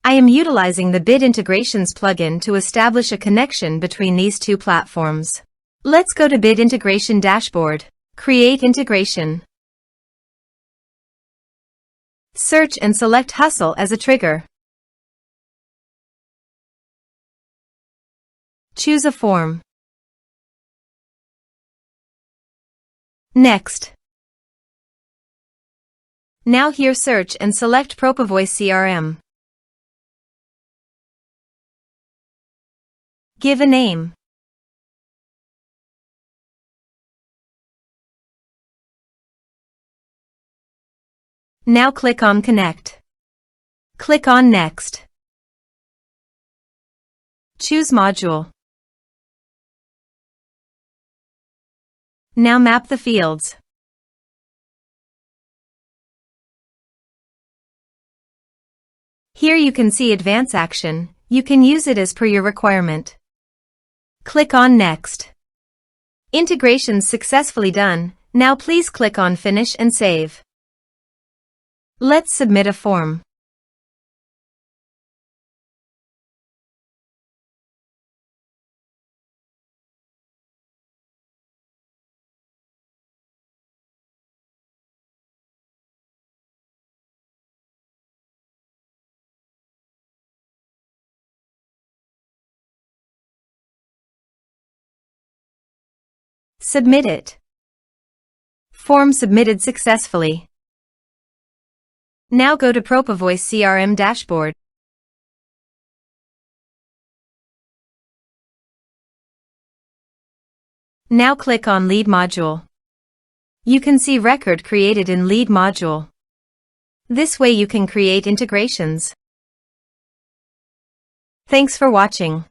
I am utilizing the Bit Integrations plugin to establish a connection between these two platforms. Let's go to Bit Integration Dashboard. Create integration. Search and select Hustle as a trigger. Choose a form. Next. Now here search and select Propovoice CRM. Give a name. Now click on Connect. Click on Next. Choose Module. Now map the fields. Here you can see Advance Action. You can use it as per your requirement. Click on Next. Integrations successfully done. Now please click on Finish and Save. Let's submit a form. Submit it. Form submitted successfully. Now go to Propovoice CRM dashboard. Now click on Lead module. You can see record created in Lead module. This way you can create integrations. Thanks for watching.